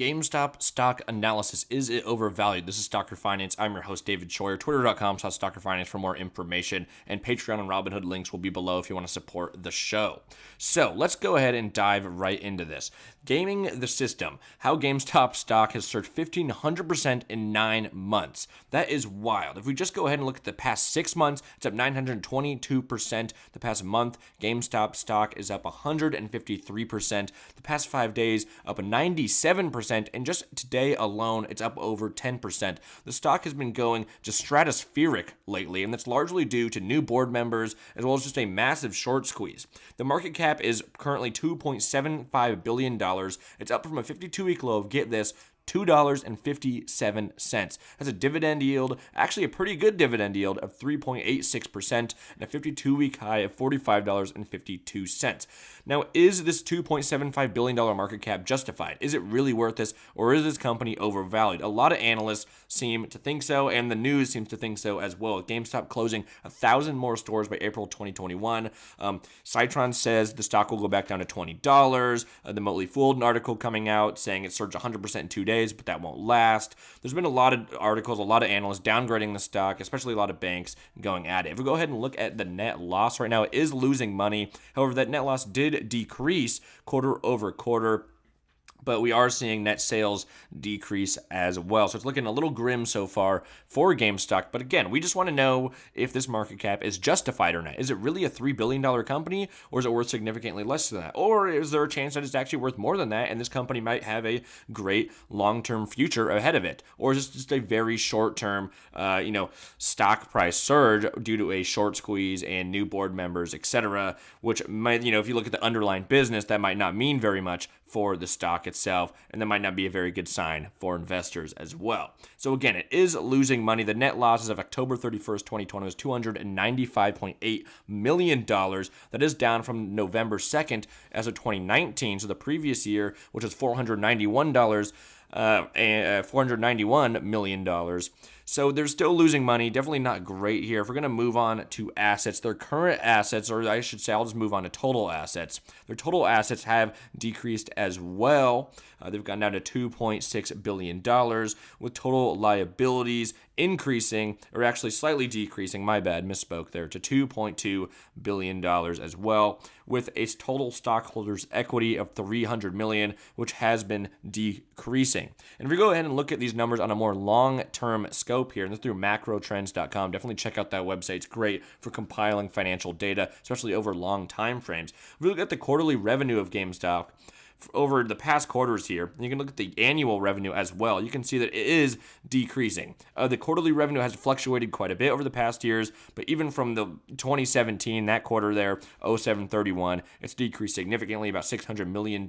GameStop stock analysis. Is it overvalued? This is StockerFinance. I'm your host, David Scheuer. Twitter.com/StockerFinance for more information. And Patreon and Robinhood links will be below if you want to support the show. So let's go ahead and dive right into this. Gaming the system. How GameStop stock has surged 1,500% in 9 months. That is wild. If we just go ahead and look at the past 6 months, it's up 922%. The past month, GameStop stock is up 153%. The past 5 days, up 97%. And just today alone, it's up over 10%. The stock has been going just stratospheric lately, and that's largely due to new board members as well as just a massive short squeeze. The market cap is currently $2.75 billion. It's up from a 52-week low of, get this, $2.57. That's a dividend yield, actually a pretty good dividend yield of 3.86% and a 52-week high of $45.52. Now, is this $2.75 billion market cap justified? Is it really worth this, or is this company overvalued? A lot of analysts seem to think so, and the news seems to think so as well. With GameStop closing 1,000 more stores by April 2021. Citron says the stock will go back down to $20. The Motley Fool, an article coming out saying it surged 100% in 2 days, but that won't last. There's been a lot of articles, a lot of analysts downgrading the stock, especially a lot of banks going at it. If we go ahead and look at the net loss right now, it is losing money. However, that net loss did decrease quarter over quarter, but we are seeing net sales decrease as well. So it's looking a little grim so far for GameStop. But again, we just want to know if this market cap is justified or not. Is it really a $3 billion company, or is it worth significantly less than that? Or is there a chance that it's actually worth more than that, and this company might have a great long-term future ahead of it? Or is this just a very short-term, stock price surge due to a short squeeze and new board members, etc., which might, if you look at the underlying business, that might not mean very much for the stock itself, and that might not be a very good sign for investors as well. So again, it is losing money. The net loss as of October 31st, 2020 was $295.8 million. That is down from November 2nd as of 2019, so the previous year, which was $491 million. So they're still losing money. Definitely not great here. If we're going to move on to assets, their current assets, or I should say, I'll just move on to total assets. Their total assets have decreased as well. They've gone down to $2.6 billion, with total liabilities increasing, or actually slightly decreasing, my bad, misspoke there, to $2.2 billion as well, with a total stockholders' equity of $300 million, which has been decreasing. And if we go ahead and look at these numbers on a more long-term scope here, and this is through macrotrends.com, definitely check out that website. It's great for compiling financial data, especially over long time frames. If we look at the quarterly revenue of GameStop over the past quarters here, and you can look at the annual revenue as well, you can see that it is decreasing. The quarterly revenue has fluctuated quite a bit over the past years, but even from the 2017, that quarter there, 0731, it's decreased significantly, about $600 million.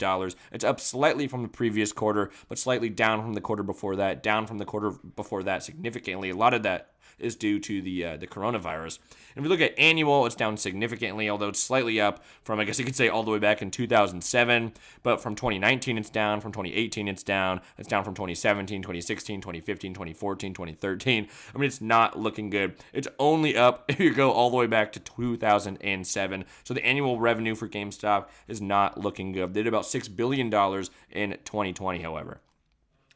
It's up slightly from the previous quarter, but slightly down from the quarter before that, down from the quarter before that significantly. A lot of that is due to the coronavirus. And if we look at annual, it's down significantly, although it's slightly up from, I guess you could say, all the way back in 2007. But from 2019, it's down. From 2018, it's down. It's down from 2017, 2016, 2015, 2014, 2013. I mean, it's not looking good. It's only up if you go all the way back to 2007. So the annual revenue for GameStop is not looking good. They did about $6 billion in 2020, however.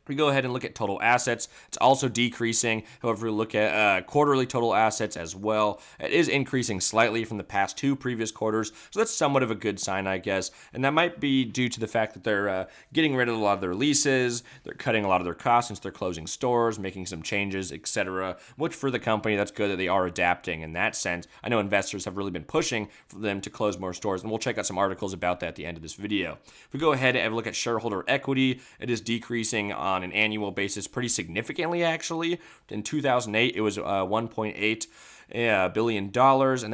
We go ahead and look at total assets. It's also decreasing. However, we look at quarterly total assets as well. It is increasing slightly from the past 2 previous quarters. So that's somewhat of a good sign, I guess. And that might be due to the fact that they're getting rid of a lot of their leases. They're cutting a lot of their costs since they're closing stores, making some changes, etc. Which for the company, that's good that they are adapting in that sense. I know investors have really been pushing for them to close more stores, and we'll check out some articles about that at the end of this video. If we go ahead and have a look at shareholder equity, it is decreasing on an annual basis pretty significantly, actually. In 2008, it was $1.8 billion, and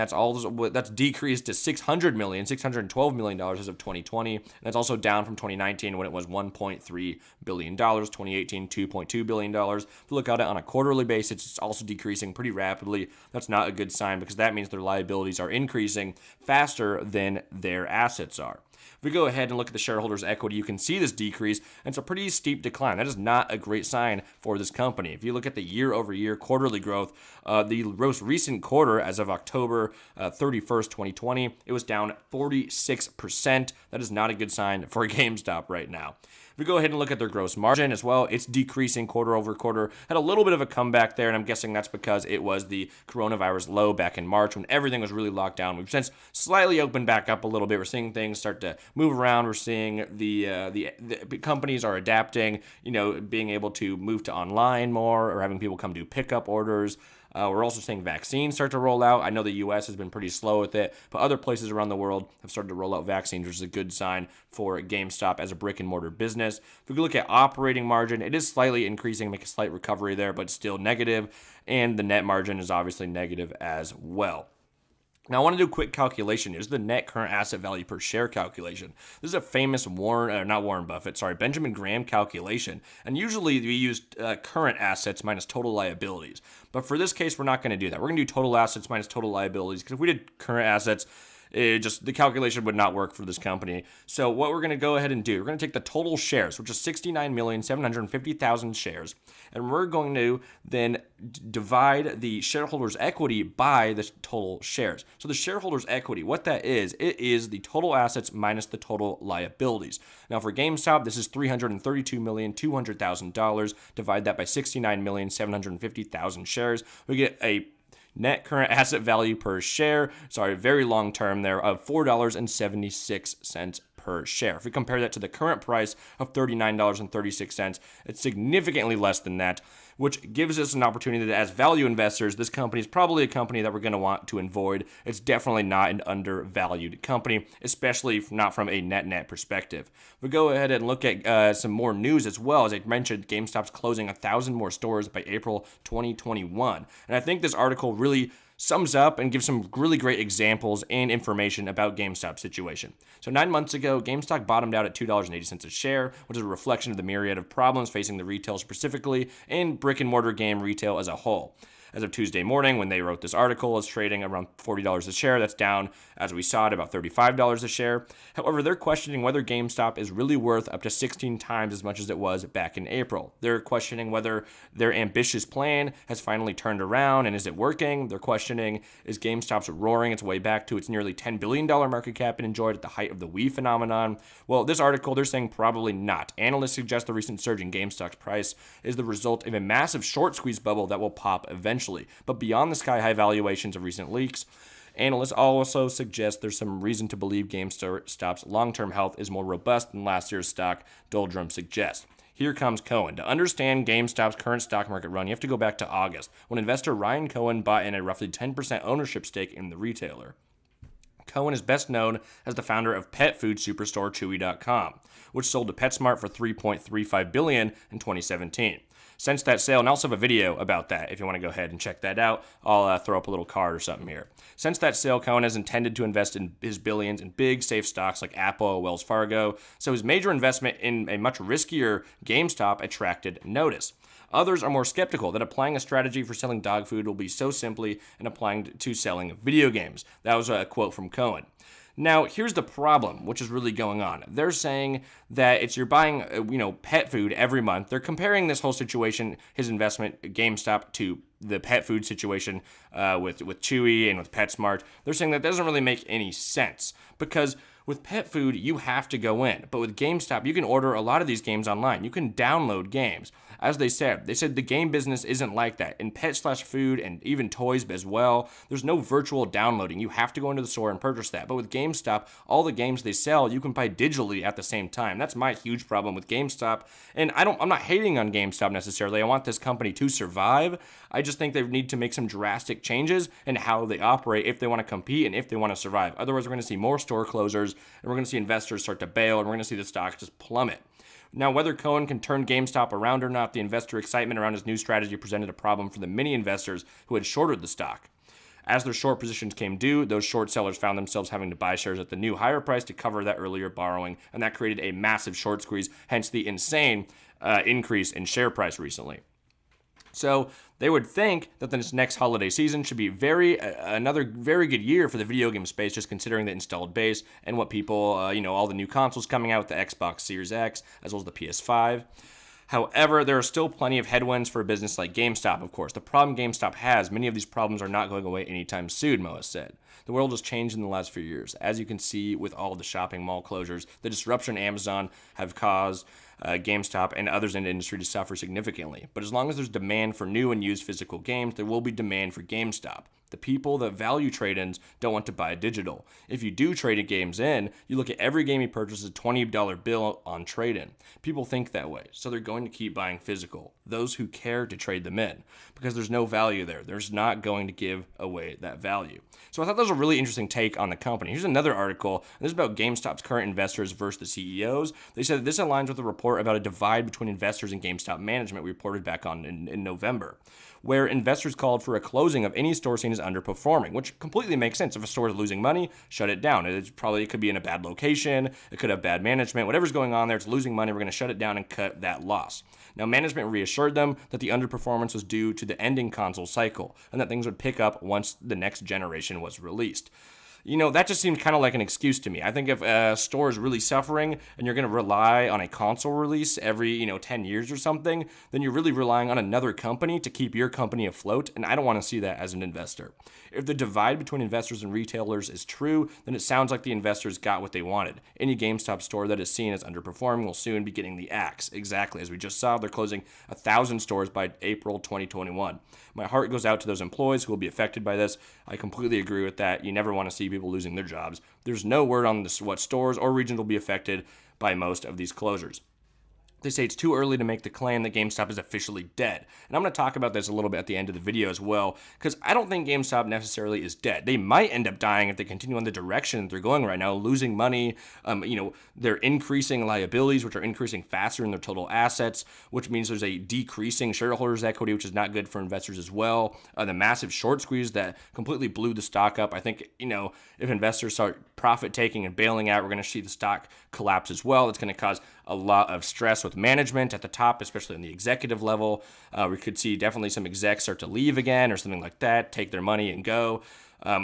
that's decreased to $612 million as of 2020. And that's also down from 2019 when it was $1.3 billion. 2018, $2.2 billion. If you look at it on a quarterly basis, it's also decreasing pretty rapidly. That's not a good sign because that means their liabilities are increasing faster than their assets are. If we go ahead and look at the shareholders' equity, you can see this decrease, and it's a pretty steep decline. That is not a great sign for this company. If you look at the year-over-year quarterly growth, the most recent quarter, as of October 31st, 2020, it was down 46%. That is not a good sign for GameStop right now. If we go ahead and look at their gross margin as well, it's decreasing quarter over quarter. Had a little bit of a comeback there, and I'm guessing that's because it was the coronavirus low back in March when everything was really locked down. We've since slightly opened back up a little bit. We're seeing things start to move around. We're seeing the companies are adapting, being able to move to online more or having people come do pickup orders. We're also seeing vaccines start to roll out. I know the U.S. has been pretty slow with it, but other places around the world have started to roll out vaccines, which is a good sign for GameStop as a brick-and-mortar business. If we look at operating margin, it is slightly increasing, make a slight recovery there, but still negative, and the net margin is obviously negative as well. Now, I want to do a quick calculation. Here's the net current asset value per share calculation. This is a famous Benjamin Graham calculation. And usually we use current assets minus total liabilities. But for this case, we're not going to do that. We're going to do total assets minus total liabilities, because if we did current assets, the calculation would not work for this company. So what we're going to go ahead and do, we're going to take the total shares, which is 69,750,000 shares, and we're going to then divide the shareholders' equity by the total shares. So the shareholders' equity, what that is, it is the total assets minus the total liabilities. Now for GameStop, this is $332,200,000. Divide that by 69,750,000 shares. We get a net current asset value per share, very long term there, of $4.76 per share. If we compare that to the current price of $39.36, it's significantly less than that, which gives us an opportunity that as value investors, this company is probably a company that we're going to want to avoid. It's definitely not an undervalued company, especially not from a net perspective. We'll go ahead and look at some more news as well. As I mentioned, GameStop's closing 1,000 more stores by April 2021. And I think this article really sums up and gives some really great examples and information about GameStop's situation. So 9 months ago, GameStop bottomed out at $2.80 a share, which is a reflection of the myriad of problems facing the retail specifically and brick-and-mortar game retail as a whole. As of Tuesday morning, when they wrote this article, it's trading around $40 a share. That's down, as we saw it, about $35 a share. However, they're questioning whether GameStop is really worth up to 16 times as much as it was back in April. They're questioning whether their ambitious plan has finally turned around and is it working. They're questioning, is GameStop's roaring its way back to its nearly $10 billion market cap it enjoyed at the height of the Wii phenomenon? Well, this article, they're saying probably not. Analysts suggest the recent surge in GameStop's price is the result of a massive short squeeze bubble that will pop eventually. But beyond the sky-high valuations of recent leaks, analysts also suggest there's some reason to believe GameStop's long-term health is more robust than last year's stock doldrums suggest. Here comes Cohen. To understand GameStop's current stock market run, you have to go back to August, when investor Ryan Cohen bought in a roughly 10% ownership stake in the retailer. Cohen is best known as the founder of pet food superstore Chewy.com, which sold to PetSmart for $3.35 billion in 2017. Since that sale, and I also have a video about that if you want to go ahead and check that out. I'll throw up a little card or something here. Since that sale, Cohen has intended to invest in his billions in big, safe stocks like Apple or Wells Fargo, so his major investment in a much riskier GameStop attracted notice. Others are more skeptical that applying a strategy for selling dog food will be so simply and applying to selling video games. That was a quote from Cohen. Now, here's the problem, which is really going on. They're saying that you're buying, pet food every month. They're comparing this whole situation, his investment, GameStop, to the pet food situation with Chewy and with PetSmart. They're saying that doesn't really make any sense because with pet food, you have to go in. But with GameStop, you can order a lot of these games online. You can download games. As they said the game business isn't like that. In pet/food and even toys as well, there's no virtual downloading. You have to go into the store and purchase that. But with GameStop, all the games they sell, you can buy digitally at the same time. That's my huge problem with GameStop. And I'm not hating on GameStop necessarily. I want this company to survive. I just think they need to make some drastic changes in how they operate if they want to compete and if they want to survive. Otherwise, we're going to see more store closures, and we're going to see investors start to bail, and we're going to see the stock just plummet. Now, whether Cohen can turn GameStop around or not, the investor excitement around his new strategy presented a problem for the many investors who had shorted the stock. As their short positions came due, those short sellers found themselves having to buy shares at the new higher price to cover that earlier borrowing, and that created a massive short squeeze, hence the insane increase in share price recently. So they would think that this next holiday season should be another very good year for the video game space, just considering the installed base and what people, all the new consoles coming out with the Xbox Series X, as well as the PS5. However, there are still plenty of headwinds for a business like GameStop, of course. The problem GameStop has, many of these problems are not going away anytime soon, Moa said. The world has changed in the last few years. As you can see with all the shopping mall closures, the disruption Amazon have caused, GameStop and others in the industry to suffer significantly. But as long as there's demand for new and used physical games, there will be demand for GameStop. The people that value trade-ins don't want to buy digital. If you do trade games in, you look at every game you purchase as a $20 bill on trade-in. People think that way, so they're going to keep buying physical. Those who care to trade them in, because there's no value there. There's not going to give away that value. So I thought that was a really interesting take on the company. Here's another article. This is about GameStop's current investors versus the CEOs. They said that this aligns with a report about a divide between investors and GameStop management we reported back on in November, where investors called for a closing of any store seen as underperforming, which completely makes sense. If a store is losing money, shut it down. It could be in a bad location, it could have bad management, whatever's going on there, it's losing money, we're going to shut it down and cut that loss. Now, management reassured them that the underperformance was due to the ending console cycle and that things would pick up once the next generation was released. That just seemed kind of like an excuse to me. I think if a store is really suffering and you're going to rely on a console release every, 10 years or something, then you're really relying on another company to keep your company afloat, and I don't want to see that as an investor. If the divide between investors and retailers is true, then it sounds like the investors got what they wanted. Any GameStop store that is seen as underperforming will soon be getting the axe. Exactly. As we just saw, they're closing 1,000 stores by April 2021. My heart goes out to those employees who will be affected by this. I completely agree with that. You never want to see people losing their jobs. There's no word on this, what stores or regions will be affected by most of these closures. They say it's too early to make the claim that GameStop is officially dead. And I'm going to talk about this a little bit at the end of the video as well, because I don't think GameStop necessarily is dead. They might end up dying if they continue on the direction that they're going right now, losing money. They're increasing liabilities, which are increasing faster than their total assets, which means there's a decreasing shareholders' equity, which is not good for investors as well. The massive short squeeze that completely blew the stock up. I think, if investors start profit taking and bailing out, we're going to see the stock collapse as well. It's going to cause a lot of stress with management at the top, especially on the executive level. We could see definitely some execs start to leave again or something like that, take their money and go.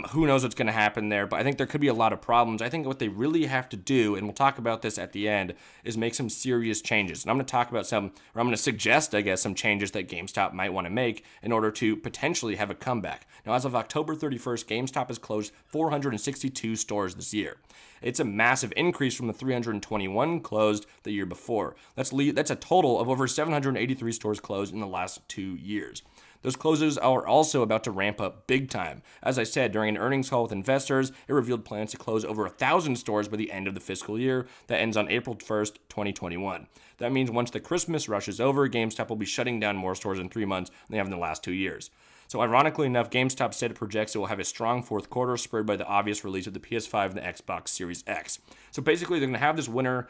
Who knows what's going to happen there, but I think there could be a lot of problems. I think what they really have to do, and we'll talk about this at the end, is make some serious changes. And I'm going to talk about I'm going to suggest, some changes that GameStop might want to make in order to potentially have a comeback. Now, as of October 31st, GameStop has closed 462 stores this year. It's a massive increase from the 321 closed the year before. That's a total of over 783 stores closed in the last 2 years. Those closes are also about to ramp up big time. As I said, during an earnings call with investors, it revealed plans to close over 1,000 stores by the end of the fiscal year that ends on April 1st, 2021. That means once the Christmas rush is over, GameStop will be shutting down more stores in 3 months than they have in the last 2 years. So ironically enough, GameStop said it projects it will have a strong fourth quarter, spurred by the obvious release of the PS5 and the Xbox Series X. So basically, they're going to have this winter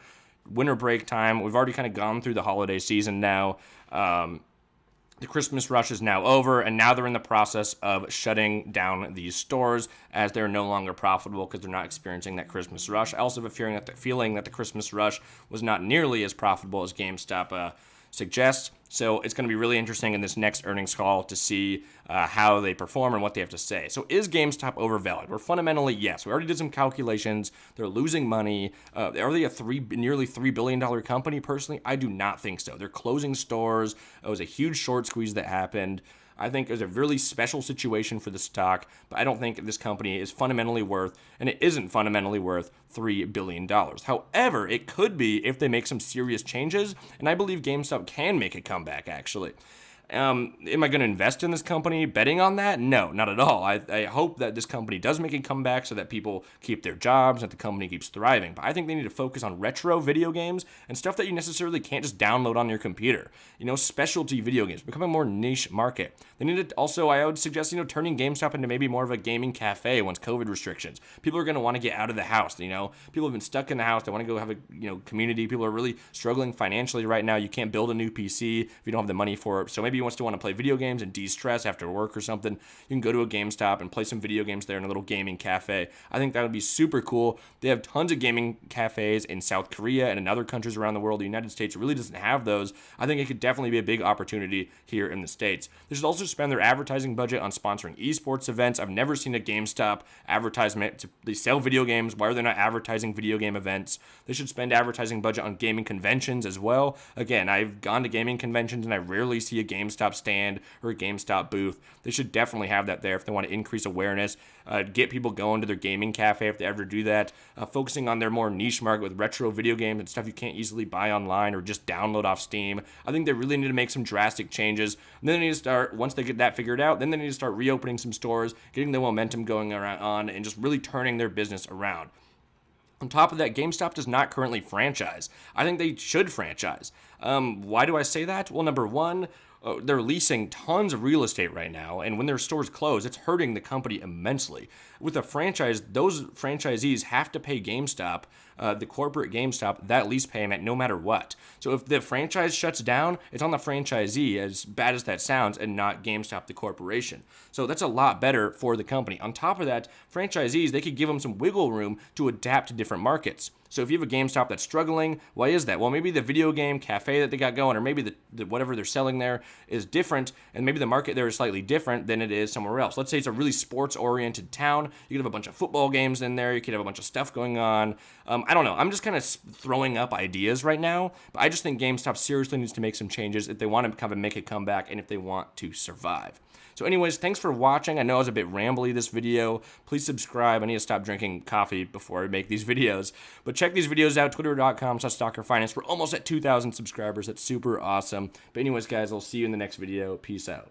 break time. We've already kind of gone through the holiday season now. The Christmas rush is now over, and now they're in the process of shutting down these stores as they're no longer profitable because they're not experiencing that Christmas rush. I also have a feeling that the Christmas rush was not nearly as profitable as GameStop suggests. So it's going to be really interesting in this next earnings call to see how they perform and what they have to say. So is GameStop overvalued? Well, fundamentally, yes. We already did some calculations. They're losing money. Are they a nearly $3 billion company? Personally, I do not think so. They're closing stores. It was a huge short squeeze that happened. I think it was a really special situation for the stock, but I don't think this company is fundamentally worth, and it isn't fundamentally worth, $3 billion. However, it could be if they make some serious changes, and I believe GameStop can make a comeback, actually. Am I going to invest in this company betting on that? No, not at all. I hope that this company does make a comeback so that people keep their jobs and that the company keeps thriving. But I think they need to focus on retro video games and stuff that you necessarily can't just download on your computer. Specialty video games, become a more niche market. They need to also, I would suggest, turning GameStop into maybe more of a gaming cafe once COVID restrictions. People are going to want to get out of the house. People have been stuck in the house. They want to go have a community. People are really struggling financially right now. You can't build a new PC if you don't have the money for it. So maybe you want to play video games and de-stress after work or something. You can go to a GameStop and play some video games there in a little gaming cafe. I think that would be super cool. They have tons of gaming cafes in South Korea and in other countries around the world. The United States really doesn't have those. I think it could definitely be a big opportunity here in the States. They should also spend their advertising budget on sponsoring esports events. I've never seen a GameStop advertisement. They sell video games. Why are they not advertising video game events? They should spend advertising budget on gaming conventions as well. Again, I've gone to gaming conventions and I rarely see a GameStop GameStop stand or a GameStop booth. They should definitely have that there if they want to increase awareness, get people going to their gaming cafe if they ever do that, focusing on their more niche market with retro video games and stuff you can't easily buy online or just download off Steam. I think they really need to make some drastic changes. And then they need to start, once they get that figured out, then they need to start reopening some stores, getting the momentum going on, and just really turning their business around. On top of that, GameStop does not currently franchise. I think they should franchise. Why do I say that? Well, number one, they're leasing tons of real estate right now, and when their stores close, it's hurting the company immensely. With a franchise, those franchisees have to pay GameStop, the corporate GameStop, that lease payment no matter what. So if the franchise shuts down, it's on the franchisee, as bad as that sounds, and not GameStop, the corporation. So that's a lot better for the company. On top of that, franchisees, they could give them some wiggle room to adapt to different markets. So if you have a GameStop that's struggling, why is that? Well, maybe the video game cafe that they got going, or maybe the whatever they're selling there is different, and maybe the market there is slightly different than it is somewhere else. Let's say it's a really sports-oriented town. You could have a bunch of football games in there. You could have a bunch of stuff going on. I don't know. I'm just kind of throwing up ideas right now, but I just think GameStop seriously needs to make some changes if they want to kind of make a comeback and if they want to survive. So anyways, thanks for watching. I know I was a bit rambly this video. Please subscribe. I need to stop drinking coffee before I make these videos. But check these videos out, twitter.com/StockerFinance. We're almost at 2,000 subscribers. That's super awesome. But anyways, guys, I'll see you in the next video. Peace out.